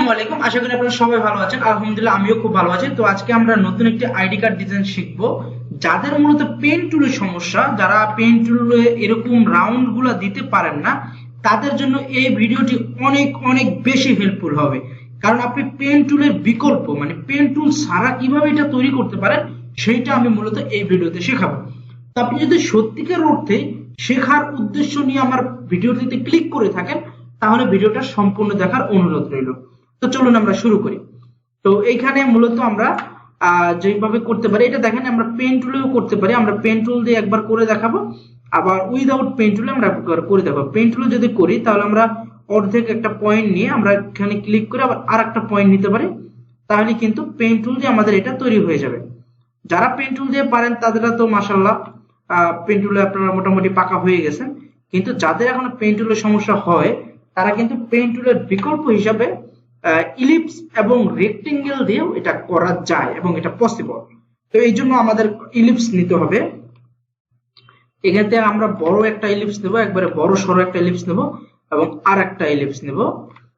আসসালামু আলাইকুম, আশা করি আপনারা সবাই ভালো আছেন। আলহামদুলিল্লাহ আমিও খুব ভালো আছি। তো আজকে আমরা নতুন একটি আইডি কার্ড ডিজাইন শিখবো। যাদের মূলত পেন টুলের সমস্যা, যারা পেন টুলে এরকম রাউন্ড গুলা দিতে পারেন না, তাদের জন্য এই ভিডিওটি অনেক অনেক বেশি হেল্পফুল হবে। কারণ আপনি পেন টুলের বিকল্প মানে পেন টুল ছাড়া কিভাবে এটা তৈরি করতে পারেন সেইটা আমি মূলত এই ভিডিওতে শেখাবো। তো আপনি যদি সত্যিকার অর্থে শেখার উদ্দেশ্য নিয়ে আমার ভিডিওটিতে ক্লিক করে থাকেন, তাহলে ভিডিওটা সম্পূর্ণ দেখার অনুরোধ রইল। তো চলুন আমরা শুরু করি। তো এইখানে মূলত আমরা যেভাবে করতে পারি, এটা দেখেন আমরা পেন টুলেও করতে পারি। আমরা পেন টুল দিয়ে একবার করে দেখাবো, আবার উইদাউট পেন টুলে আমরা করে দেখাবো। পেন টুলে যদি করি তাহলে আমরা অর্ধেক একটা পয়েন্ট নিয়ে আমরা এখানে ক্লিক করে আবার আর একটা পয়েন্ট নিতে পারি, তাহলে কিন্তু পেন টুল দিয়ে আমাদের এটা তৈরি হয়ে যাবে। যারা পেন টুল দিয়ে পারেন তাদের তো মাশাআল্লাহ পেন টুলে আপনারা মোটামুটি পাকা হয়ে গেছেন। কিন্তু যাদের এখন পেন টুলের সমস্যা হয়, তারা কিন্তু পেন টুলের বিকল্প হিসাবে ইলিপস এবং রেক্টেঙ্গেল দিয়েও এটা করা যায় এবং এটা পসিবল। তো এই জন্য আমাদের ইলিপস নিতে হবে। এখান থেকে আমরা বড় একটা ইলিপস নেব, একবারে বড় সরো একটা ইলিপস নেব এবং আর একটা ইলিপস নেব।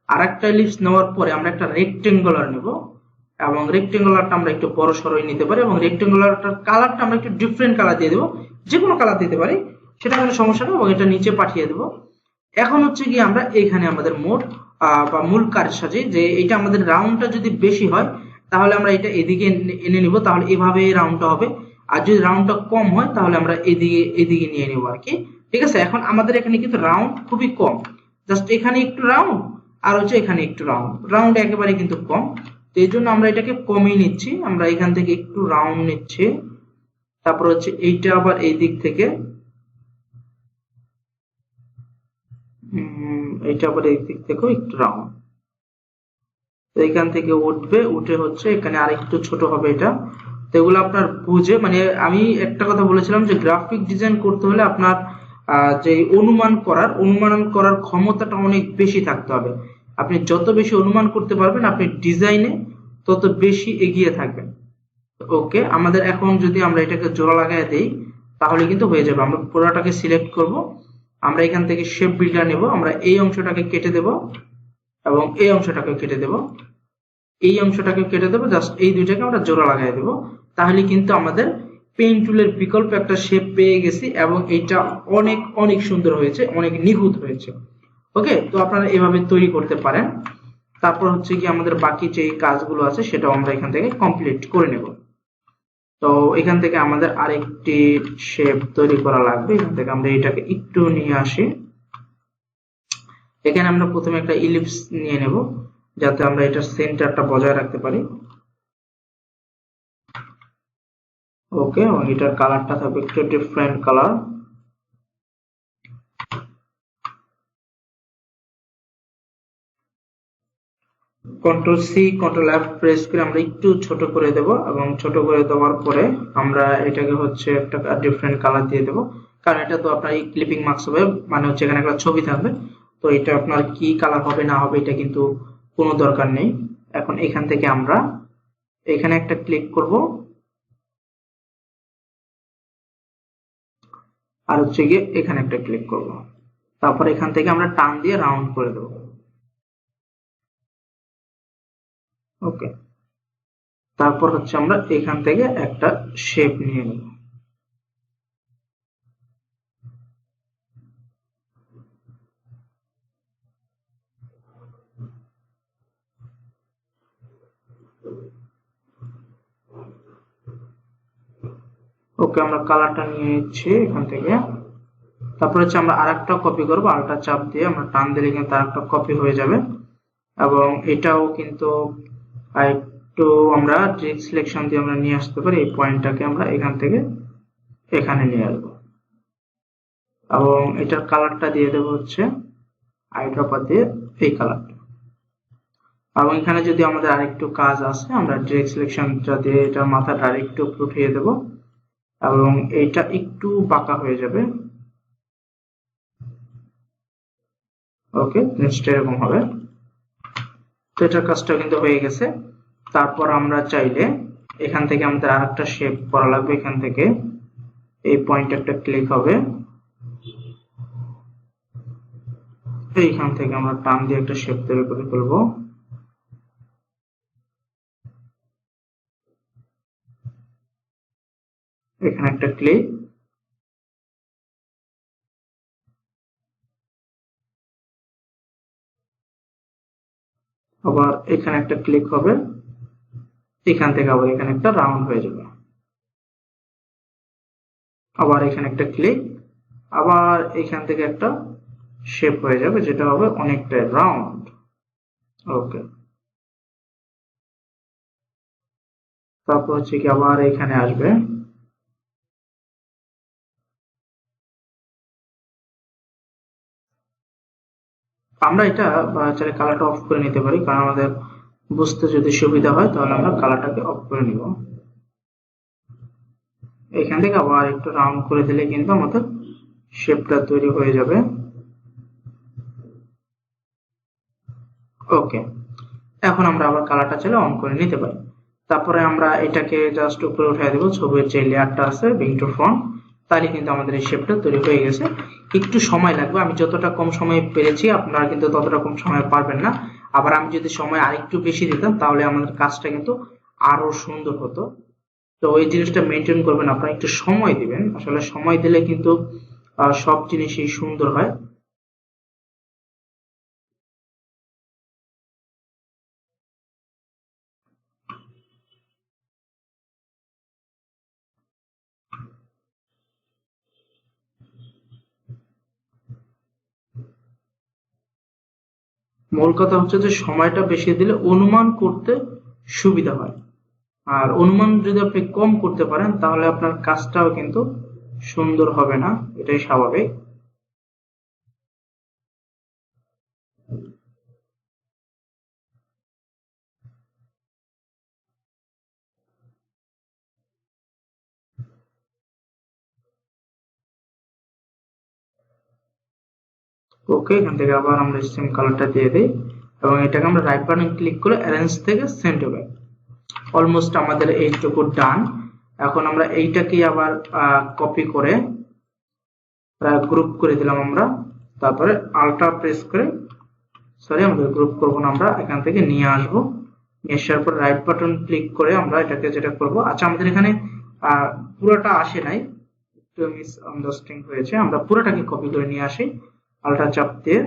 আর একটা ইলিপস নেওয়ার পরে আমরা একটা রেক্টেঙ্গুলার নেব এবং রেক্টেঙ্গুলারটা আমরা একটু বড় সরোই নিতে পারি এবং রেক্টেঙ্গুলারটার কালারটা আমরা একটু ডিফারেন্ট কালার দিয়ে দেবো, যে কোনো কালার দিতে পারি, সেটা কোনো সমস্যা নেই। এবং এটা নিচে পাঠিয়ে দেবো। এখন হচ্ছে কি আমরা এখানে আমাদের মোট বা মূল কারসাজি, যে এটা আমাদের রাউন্ডটা যদি বেশি হয় তাহলে আমরা এটা এদিকে এনে নিব, তাহলে এভাবে রাউন্ডটা হবে। আর যদি রাউন্ডটা কম হয় তাহলে আমরা এদিকে নিয়ে নেব আর কি। ঠিক আছে, এখন আমাদের এখানে কিন্তু রাউন্ড খুবই কম, জাস্ট এখানে একটু রাউন্ড আর হচ্ছে এখানে একটু রাউন্ড একেবারে কিন্তু কম। তো এই জন্য আমরা এটাকে কমিয়ে নিচ্ছি। আমরা এখান থেকে একটু রাউন্ড নিচ্ছি, তারপর হচ্ছে এইটা আবার এই দিক থেকে এটা আবার এই দিক থেকেও একটু রাউন্ড। তো এখান থেকে উঠবে, উঠে হচ্ছে এখানে আরেকটু ছোট হবে এটা। তো এগুলো আপনার বুঝে, মানে আমি একটা কথা বলেছিলাম যে গ্রাফিক ডিজাইন করতে হলে আপনার যে অনুমান করার ক্ষমতাটা অনেক বেশি থাকতে হবে। আপনি যত বেশি অনুমান করতে পারবেন আপনি ডিজাইনে তত বেশি এগিয়ে থাকবেন। ওকে, আমাদের এখন যদি আমরা এটাকে জোড়া লাগাই দেই তাহলে কিন্তু হয়ে যাবে। আমরা পুরোটাকে সিলেক্ট করব, আমরা এখান থেকে শেপ বিল্ডার নেব, আমরা এই অংশটাকে কেটে দেব এবং এই অংশটাকে কেটে দেব, এই অংশটাকে কেটে দেব, জাস্ট এই দুইটাকে আমরা জোড়া লাগাই দেব। তাহলে কিন্তু আমাদের পেন টুলের বিকল্প একটা শেপ পেয়ে গেছি এবং এটা অনেক অনেক সুন্দর হয়েছে, অনেক নিখুঁত হয়েছে। ওকে, তো আপনারা এভাবে তৈরি করতে পারেন। তারপর হচ্ছে কি আমাদের বাকি যে কাজগুলো আছে সেটাও আমরা এখান থেকে কমপ্লিট করে নেব। তো এখান থেকে আমাদের আরেকটি শেপ তৈরি করা লাগবে। এখান থেকে আমরা এটাকে একটু নিয়ে আসি। এখানে আমরা প্রথমে একটা ইলিপস নিয়ে নেব যাতে আমরা এটার সেন্টারটা বজায় রাখতে পারি। ওকে, এবং এটার কালারটা থাকবে একটু different colour. Control C control F press করে আমরা একটু ছোট করে দেব এবং ছোট করে দেওয়ার পরে আমরা এটাকে হচ্ছে একটা ডিফারেন্ট কালার দিয়ে দেব। কারণ এটা তো আপনার এই ক্লিপিং মার্কস হবে, মানে হচ্ছে এখানে একটা ছবি থাকবে। তো এটা আপনার কি কালার হবে না হবে এটা কিন্তু কোনো দরকার নেই। এখন এখান থেকে আমরা এখানে একটা ক্লিক করব আর হচ্ছে গিয়ে এখানে একটা ক্লিক করব, তারপর এখান থেকে আমরা টান দিয়ে রাউন্ড করে দেব। ওকে, তারপর হচ্ছে আমরা এখান থেকে একটা শেপ নিয়ে নেব। ওকে, আমরা কালারটা নিয়ে নিচ্ছি এখান থেকে। তারপর হচ্ছে আমরা আরেকটা কপি করব, আলটা চাপ দিয়ে আমরা টান দিলে কিন্তু আরেকটা কপি হয়ে যাবে। এবং এটাও কিন্তু একটু আমরা ডিরেক্ট সিলেকশন দিয়ে আমরা নিয়ে আসতে পারি। এই পয়েন্টটাকে আমরা এখান থেকে এখানে নিয়ে আসবো এবং এটার কালারটা দিয়ে দেবো হচ্ছে আইড্রপার দিয়ে এই কালারটা। এবং এখানে যদি আমাদের আরেকটু কাজ আছে আমরা ডিরেক্ট সিলেকশনটা দিয়ে এটার মাথাটা আরেকটু উঠিয়ে দেব এবং এইটা একটু বাঁকা হয়ে যাবে। ওকে, নেক্সট এরকম হবে। তো এটার কাজটা কিন্তু হয়ে গেছে। তারপর আমরা চাইলে এখান থেকে আমাদের আরেকটা শেপ করা লাগবে। এখান থেকে এই পয়েন্ট একটা ক্লিক হবে, এইখান থেকে আমরা টান দিয়ে একটা শেপ তৈরি করে ফেলবো। এখানে একটা ক্লিক, আবার এখানে একটা ক্লিক হবে, এখান থেকে আবার এখানে একটা রাউন্ড হয়ে যাবে, আবার এখানে একটা ক্লিক, আবার এখান থেকে একটা শেপ হয়ে যাবে যেটা হবে অনেকটা রাউন্ড। ওকে, তারপর হচ্ছে কি আবার এখানে আসবে, আমরা এটা চাইলে কালারটা অফ করে নিতে পারি, কারণ আমাদের বুঝতে যদি সুবিধা হয় তাহলে আমরা কালারটাকে অফ করে নিব। এখান থেকে আবার একটু রাউন্ড করে দিলে কিন্তু আমাদের শেপটা তৈরি হয়ে যাবে। ওকে, এখন আমরা আবার কালারটা চাইলে অন করে নিতে পারি। তারপরে আমরা এটাকে জাস্ট উপরে উঠিয়ে দেবো, ছবির যে লেয়ারটা আছে ব্রিং টু ফ্রন্ট, তাহলে কিন্তু আমাদের এই শেপটা তৈরি হয়ে গেছে। একটু সময় লাগবে, আমি যতটা কম সময়ে পেরেছি আপনারা কিন্তু ততটা কম সময়ে পারবেন না। আবার আমি যদি সময় আরেকটু বেশি দিতাম তাহলে আমাদের কাজটা কিন্তু আরো সুন্দর হতো। তো ওই জিনিসটা মেনটেন করবেন, আপনারা একটু সময় দিবেন, আসলে সময় দিলে কিন্তু সব জিনিসই সুন্দর হয়। মূল কথা হচ্ছে যে সময়টা বেশি দিলে অনুমান করতে সুবিধা হয়, আর অনুমান যদি আপনি কম করতে পারেন তাহলে আপনার কাজটাও কিন্তু সুন্দর হবে না, এটাই স্বাভাবিক। ওকে, এখান থেকে আবার আমরা সেম কালারটা দিয়ে দিই এবং এটাকে আমরা রাইট বাটন ক্লিক করে অ্যারেঞ্জ থেকে সেন্টার ব্যাক। অলমোস্ট আমাদের এইটুকু ডান। এখন আমরা এইটাকে আবার কপি করে গ্রুপ করে দিলাম আমরা, তারপরে আল্ট্রা প্রেস করে, সরি আমাদের গ্রুপ করব না, আমরা এখান থেকে নিয়ে আসব, নিয়ে আসার পর রাইট বাটন ক্লিক করে আমরা এটাকে যেটা করব, আচ্ছা আমাদের এখানে পুরোটা আসে নাই, একটু মিস আন্ডারস্ট্যান্ডিং হয়েছে, আমরা পুরোটাকে কপি করে নিয়ে আসি আল্ট্রা চাপ দিয়ে,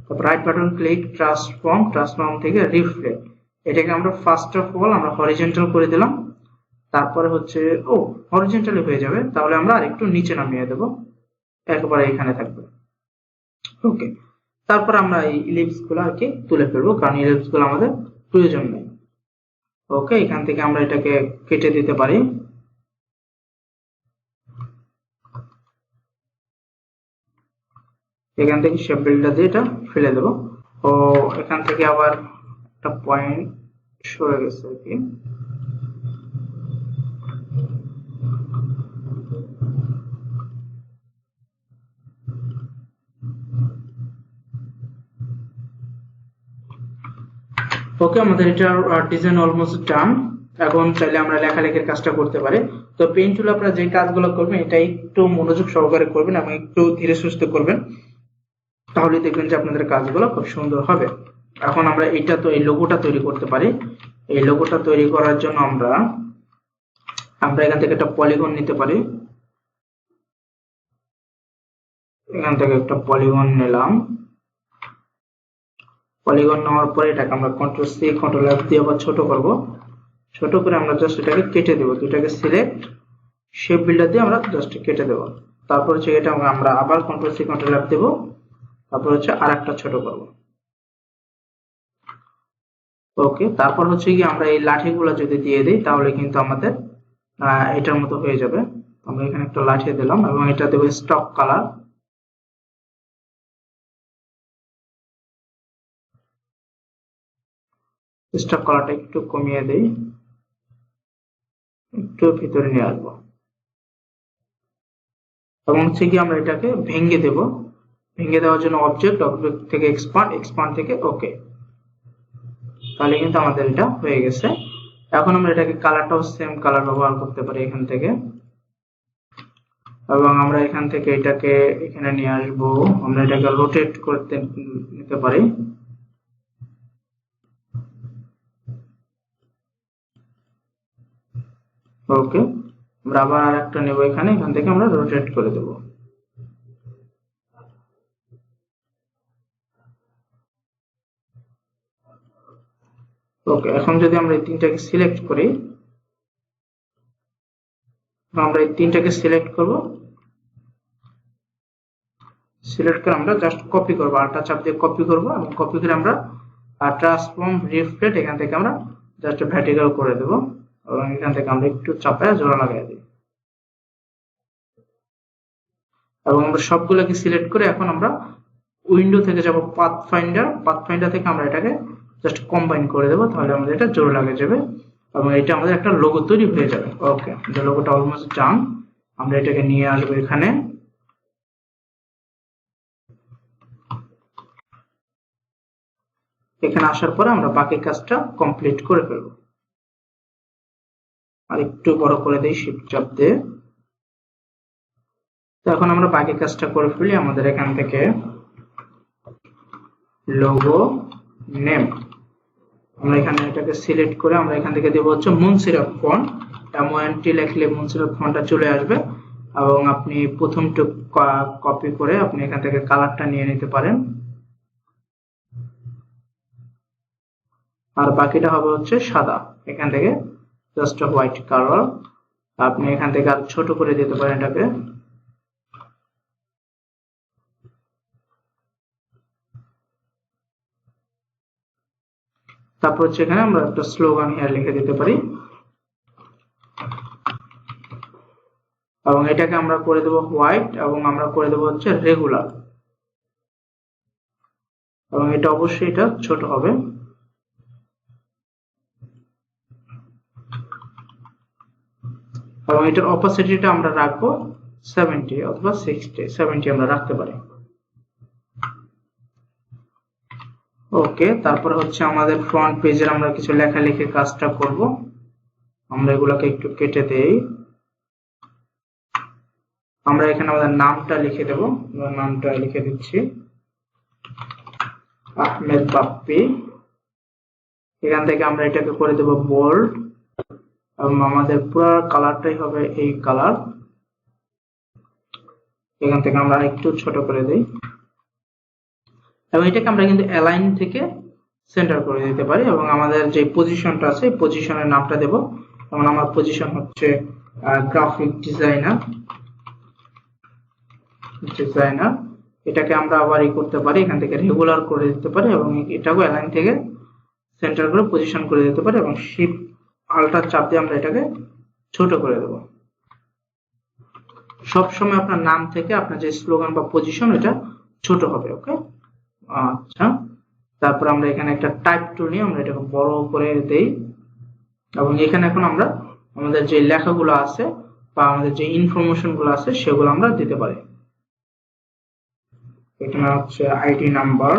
তারপর রাইট বাটন ক্লিক, ট্রান্সফর্ম থেকে রিফ্লেক্ট, এটাকে আমরা ফার্স্ট অফ অল আমরা হরিজন্টাল করে দিলাম, তারপরে হচ্ছে হরিজন্টালি হয়ে যাবে, তাহলে আমরা আরেকটু নিচে নামিয়ে দেব, একেবারে এখানে থাকবে। ওকে, তারপর আমরা এই ইলিপস গুলো আর কি তুলে ফেলবো, কারণ ইলিপস গুলো আমাদের প্রয়োজন নেই। ওকে, এখান থেকে আমরা এটাকে কেটে দিতে পারি, এখান থেকে শেপ বিল্ডার দিয়ে এটা ফেলে দেবো। ও এখান থেকে আবার একটা পয়েন্ট সরে গেছে আর কি, ওকে, আমাদের এটা ডিজাইন অলমোস্ট ডান। এখন চাইলে আমরা লেখালেখির কাজটা করতে পারি। তো পেইন্ট টুল আপনারা যে কাজগুলো করবেন এটা একটু মনোযোগ সহকারে করবেন এবং একটু ধীরে সুস্থে করবেন, তাহলে দেখবেন যে আপনাদের কাজগুলো খুব সুন্দর হবে। এখন আমরা এই লোগোটা তৈরি করতে পারি। এই লোগোটা তৈরি করার জন্য আমরা এখান থেকে একটা পলিগন নিতে পারি, এখান থেকে একটা পলিগন নিলাম, পলিগন নেওয়ার পরে এটাকে আমরা কন্ট্রোল সি কন্ট্রোল এফ দিয়ে আবার ছোট করব, ছোট করে আমরা জাস্ট এটাকে কেটে দেবো, দুটাকে সিলেক্ট শেপ বিল্ডার দিয়ে আমরা জাস্ট কেটে দেবো, তারপর হচ্ছে এটা আমরা আবার কন্ট্রোল সি কন্ট্রোল এফ দেবো, তারপর হচ্ছে আরেকটা ছোট করব। ওকে, তারপর হচ্ছে কি আমরা এই লাঠিগুলো যদি দিয়ে দিই তাহলে কিন্তু আমাদের এটার মতো হয়ে যাবে। আমরা এখানে একটা লাঠি দিলাম এবং এটা দেবো স্টক কালার, স্টক কালারটা একটু কমিয়ে দেই, একটু ভিতরে নিয়ে আসবো এবং হচ্ছে কি আমরা এটাকে ভেঙে দেব, ভেঙে দেওয়ার জন্য অবজেক্ট থেকে এক্সপান্ড থেকে ওকে, তাহলে কিন্তু আমাদের এটা হয়ে গেছে। এখন আমরা এটাকে কালারটাও সেম কালার ব্যবহার করতে পারি এখান থেকে, এবং আমরা এখান থেকে এটাকে এখানে নিয়ে আসবো, আমরা এটাকে রোটেট করতে নিতে পারি, ওকে, আমরা আবার আরেকটা নেব, এখান থেকে আমরা রোটেট করে দেব। ওকে, এখন যদি আমরা এই তিনটাকে সিলেক্ট করি, আমরা এই তিনটাকে সিলেক্ট করব, সিলেক্ট করে আমরা জাস্ট কপি করব, আল্টা চাপ দিয়ে কপি করব এবং কপি করে আমরা ট্রান্সফর্ম রিফ্লেক্ট এখান থেকে আমরা জাস্ট ভার্টিক্যাল করে দেব এবং এখান থেকে আমরা একটু চাপায় জোড়া লাগাই দিই এবং আমরা সবগুলোকে সিলেক্ট করে এখন আমরা উইন্ডো থেকে যাব পাথফাইন্ডার থেকে আমরা এটাকে জাস্ট কম্বাইন করে দেব, তাহলে আমাদের এটা জোড়া লাগে যাবে এবং এটা আমাদের একটা লোগো তৈরি হয়ে যাবে। ওকে, যে লোগোটা অলমোস্ট ডান, আমরা এটাকে নিয়ে আসবো এখানে। এখানে আসার পরে আমরা বাকি কাজটা কমপ্লিট করে ফেলবো। আর একটু বড় করে দেই শিফট চাপ দিয়ে। তো এখন আমরা বাকি কাজটা করে ফেলি। আমাদের এখান থেকে লোগো নেম, আমরা এখানে এটাকে সিলেক্ট করে আমরা এখান থেকে দেব হচ্ছে মুনসিরাত ফন্ট। MONT লিখলে মুনসিরাত ফন্টটা চলে আসবে এবং আপনি প্রথমটা কপি করে আপনি এখান থেকে কালারটা নিয়ে নিতে পারেন আর বাকিটা হবে হচ্ছে সাদা। এখান থেকে জাস্ট হোয়াইট কালার, আপনি এখান থেকে আর ছোট করে দিতে পারেন এটাকে। তারপর হচ্ছে এখানে আমরা একটা স্লোগান হিয়ার লিখে দিতে পারি এবং এটাকে আমরা করে দেব হোয়াইট এবং আমরা করে দেব হচ্ছে রেগুলার এবং এটা অবশ্যই এটা ছোট হবে এবং এটার অপাসিটিটা আমরা রাখবো 70 অথবা 60, 70 আমরা রাখতে পারি। ওকে, তারপর হচ্ছে আমাদের ফ্রন্ট পেজের আমরা কিছু লেখালেখির কাজটা করব। আমরা এগুলোকে একটু কেটে দেই। আমরা এখানে আমাদের নামটা লিখে দেব, নামটা লিখে দিচ্ছি আহমেদ বাপ্পি। এখান থেকে আমরা এটাকে করে দেব বোল্ড এবং আমাদের পুরো কালারটাই হবে এই কালার। এখান থেকে আমরা একটু ছোট করে দেই এবং এটাকে আমরা কিন্তু অ্যালাইন থেকে সেন্টার করে দিতে পারি এবং আমাদের যে পজিশনটা আছে এই পজিশনের নামটা দেব। যেমন আমার পজিশন হচ্ছে গ্রাফিক ডিজাইনার। এটাকে আমরা আবার করতে পারি, এখান থেকে রেগুলার করে দিতে পারি এবং এটাকে অ্যালাইন থেকে সেন্টার করে পজিশন করে দিতে পারি এবং শিফট আল্টার চাপ দিয়ে আমরা এটাকে ছোট করে দেব। সব সময় আপনার নাম থেকে আপনার যে স্লোগান বা পজিশন এটা ছোট হবে। ওকে, আচ্ছা, তারপর আমরা এখানে একটা টাইপ টুল নিয়ে আমরা এটাকে বড় করে দেই এবং এখানে এখন আমরা আমাদের যে লেখাগুলো আছে বা আমাদের যে ইনফরমেশন গুলো আছে সেগুলো আমরা দিতে পারি। এখানে হচ্ছে আইডি নাম্বার,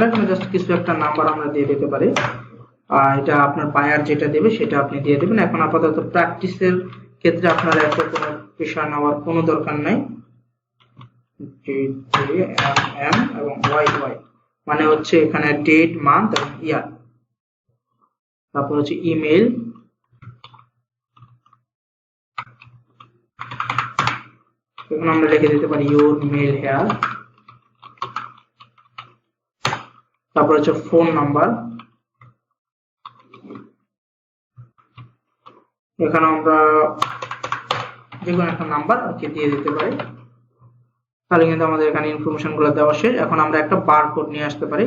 এখানে জাস্ট কিছু একটা নাম্বার আমরা দিয়ে দিতে পারি। এটা আপনার বায়ার যেটা দেবে সেটা আপনি দিয়ে দেবেন। এখন আপাতত প্র্যাকটিসের ক্ষেত্রে আপনার এত কোনো বিষয় নেওয়ার কোনো দরকার নাই। এম এবং ওয়াই মানে হচ্ছে এখানে ডেট, মান্থ এবং ইয়ার। তারপর হচ্ছে ইমেল, এখন আমরা লিখে দিতে পারি ইউর মেল হেয়ার। তারপর হচ্ছে ফোন নাম্বার, এখানে আমরা যে কোনো একটা নাম্বার আর কি দিয়ে দিতে পারি। তাহলে কিন্তু আমাদের এখানে ইনফরমেশন গুলো দেওয়া শেষ। এখন আমরা একটা বারকোড নিয়ে আসতে পারি।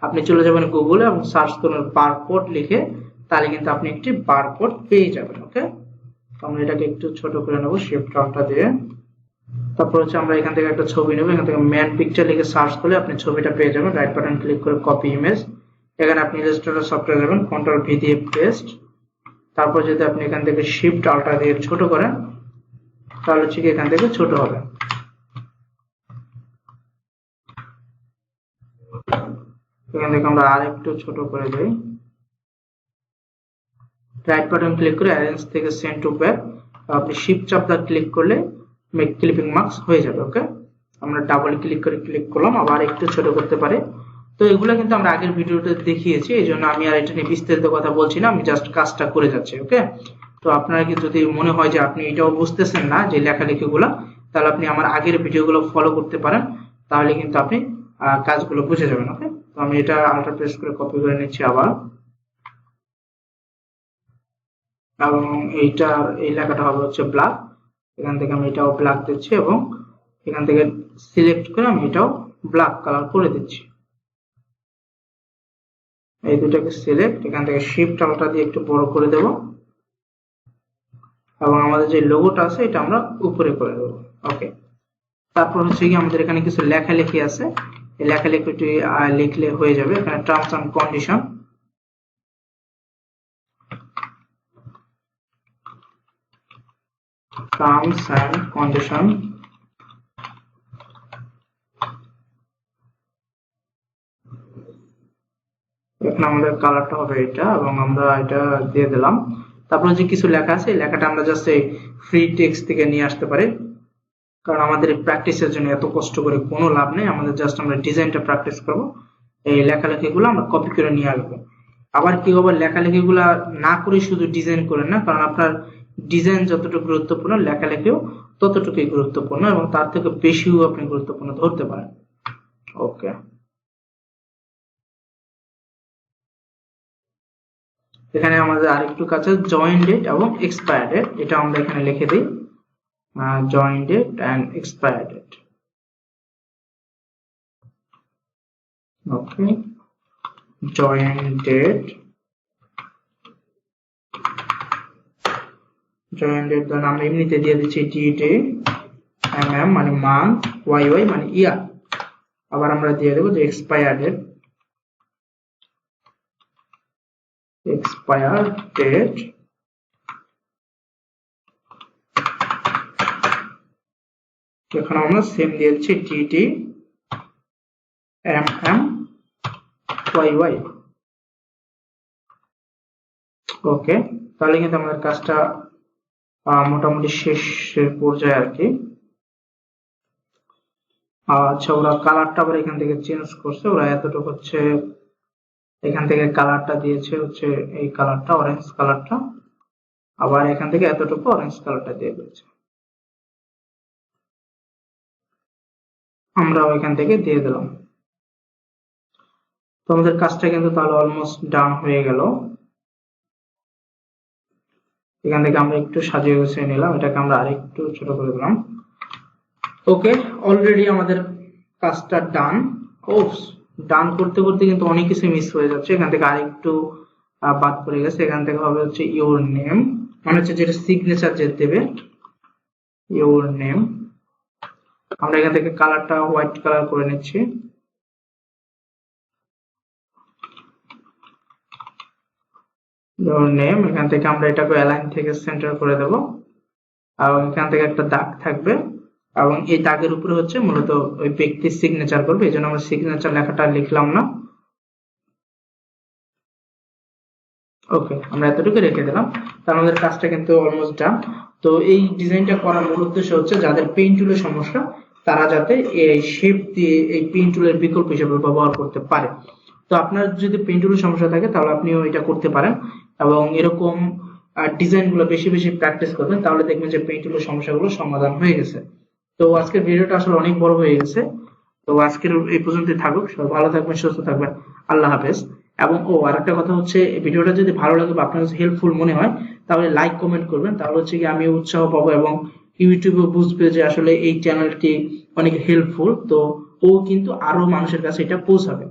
আপনি চলে যাবেন গুগলে এবং সার্চ করুন বারকোড লিখে, তাহলে কিন্তু আপনি একটি বারকোড পেয়ে যাবেন। ওকে, আমরা এটাকে একটু ছোট করে নেব শিফট আল্টা দিয়ে। তারপর হচ্ছে আমরা এখান থেকে একটা ছবি নেব, এখান থেকে ম্যান পিকচার লিখে সার্চ করলে আপনি ছবিটা পেয়ে যাবেন। রাইট বাটন ক্লিক করে কপি ইমেজ, এখানে আপনি ইলাস্ট্রেটর সফটওয়্যার যাবেন, কন্ট্রোল ভি দিয়ে পেস্ট। তারপর যদি আপনি এখান থেকে শিফট আল্টা দিয়ে ছোট করেন তাহলে ঠিক এখান থেকে ছোট হবে। এখান থেকে আমরা আর একটু ছোট করে দেই। রাইট বাটন ক্লিক করে অ্যারেঞ্জ থেকে সেন্ড টু ব্যাক, আপনি শিফট চাপ দিয়ে ক্লিক করলে মেক ক্লিপিং মার্কস হয়ে যাবে। ওকে, আমরা ডাবল ক্লিক করে ক্লিক করলাম, আবার একটু ছোট করতে পারি তো এগুলো কিন্তু আমরা আগের ভিডিওতে দেখিয়েছি, এই জন্য আমি আর এটা নিয়ে বিস্তারিত কথা বলছি না, আমি জাস্ট কাজটা করে যাচ্ছি। ওকে, তো আপনারা কি যদি মনে হয় যে আপনি এটাও বুঝতেছেন না যে লেখালেখিগুলো, তাহলে আপনি আমার আগের ভিডিওগুলো ফলো করতে পারেন, তাহলে কিন্তু আপনি কাজগুলো বুঝে যাবেন। ওকে, তো আমি এটা আল্ট্রা প্রেস করে কপি করে নিচ্ছি আবার, এবং এইটার এই লেখাটা হবে হচ্ছে ব্ল্যাক, এখান থেকে আমি এটাও ব্ল্যাক দিচ্ছি এবং এখান থেকে সিলেক্ট করে আমি এটাও ব্ল্যাক কালার করে দিচ্ছি। এই দুটাকে সিলেক্ট, এখান থেকে শিফট আলটা দিয়ে একটু বড় করে দেব এবং আমাদের যে লোগোটা আছে এটা আমরা উপরে করে দেব। ওকে, তারপর হচ্ছে কি আমাদের এখানে কিছু লেখালেখি আছে, এই লেখালেখিটি লিখলে হয়ে যাবে। এখানে terms and condition, terms and condition, এখানে আমাদের কালারটা হবে এটা এবং আমরা এটা দিয়ে দিলাম। তারপরে যে কিছু লেখা আছে এই লেখাটা আমরা জাস্ট এই ফ্রি টেক্সট থেকে নিয়ে আসতে পারি, কারণ আমাদের প্র্যাকটিসের জন্য এত কষ্ট করে কোনো লাভ নেই, আমাদের জাস্ট আমরা ডিজাইনটা প্র্যাকটিস করব। এই লেখালেখিগুলো আমরা কপি করে নিয়ে আসবো। আবার কি হবে, লেখালেখিগুলো না করে শুধু ডিজাইন করেন না, কারণ আপনার ডিজাইন যতটুকু গুরুত্বপূর্ণ লেখালেখিও ততটুকুই গুরুত্বপূর্ণ এবং তার থেকে বেশিও আপনি গুরুত্বপূর্ণ ধরতে পারেন। ওকে, এখানে আমাদের আরেকটু কাজ আছে, জয়েন ডেট এবং এক্সপায়ার ডেট, এটা আমরা এখানে লিখে দিই, join date and expire date. Okay, join date, join date ধরুন আমরা এমনিতে দিয়ে দিচ্ছি ডিডে, এমএম মানে মান্থ, ওয়াইওয়াই মানে ইয়ার। আবার আমরা দিয়ে দেবো যে এক্সপায়ার ডেট, এক্সপায়ার ডেট, এখানে আমরা সেম দিয়ে দিচ্ছি ডিডি, এমএম, ওয়াইওয়াই। ওকে, তাহলে কিন্তু আমাদের কাজটা মোটামুটি শেষের পর্যায়ে আর কি। আচ্ছা, ওরা কালারটা আবার এখান থেকে চেঞ্জ করছে, ওরা এতটুকু হচ্ছে এখান থেকে কালারটা দিয়েছে হচ্ছে এই কালারটা, অরেঞ্জ কালারটা, আবার এখান থেকে এতটুকু অরেঞ্জ কালারটা দিয়ে দিয়েছে, আমরাও এখান থেকে দিয়ে দিলাম। তো আমাদের কাজটা কিন্তু তাহলে অলমোস্ট ডান হয়ে গেল। এখান থেকে আমরা একটু সাজিয়ে গুছিয়ে নিলাম, এটাকে আমরা আরেকটু ছোট করে দিলাম। ওকে, অলরেডি আমাদের কাজটা ডান। ওপস, ডান করতে করতে কিন্তু অনেক কিছু মিস হয়ে যাচ্ছে, এখান থেকে আরেকটু বাদ পড়ে গেছে। এখান থেকে হবে হচ্ছে ইউর নেম, মানে হচ্ছে যেটা সিগনেচার যে দেবে, ইউর নেম। আমরা এখান থেকে কালারটা হোয়াইট কালার করে নিচ্ছি। ইউর নেম, এখান থেকে আমরা এটাকে অ্যালাইন থেকে সেন্টার করে দেব এবং এখান থেকে একটা দাগ থাকবে এবং এই দাগের উপরে হচ্ছে মূলত ওই ব্যক্তির সিগনেচার করবে, এই জন্য আমরা সিগনেচার লেখাটা লিখলাম না। ওকে, আমরা এতটুকু রেখে দিলাম, তার আমাদের কাজটা কিন্তু অলমোস্ট ডান। তো এই ডিজাইনটা করার মূল উদ্দেশ্য হচ্ছে যাদের পেইন্ট টুলের সমস্যা তারা যাতে এই শেপ দিয়ে এই পেইন্ট টুলের বিকল্প হিসেবে ব্যবহার করতে পারে। তো আপনার যদি পেইন্ট টুলের সমস্যা থাকে তাহলে আপনিও এটা করতে পারেন এবং এরকম ডিজাইন গুলো বেশি বেশি প্র্যাকটিস করবেন, তাহলে দেখবেন যে পেইন্ট টুলের সমস্যাগুলো সমাধান হয়ে গেছে। তো আজকের ভিডিওটা আসলে অনেক বড় হয়ে গেছে, তো আজকের এই পর্যন্তই থাকুক। সবাই ভালো থাকবেন, সুস্থ থাকবেন, আল্লাহ হাফেজ। এবং আরেকটা কথা হচ্ছে, এই ভিডিওটা যদি ভালো লাগে বা আপনার কাছে হেল্পফুল মনে হয় তাহলে লাইক কমেন্ট করবেন, তাহলে হচ্ছে কি আমি উৎসাহ পাবো এবং ইউটিউবে বুঝবে যে আসলে এই চ্যানেলটি অনেক হেল্পফুল, তো ও কিন্তু আরো মানুষের কাছে এটা পৌঁছাবে।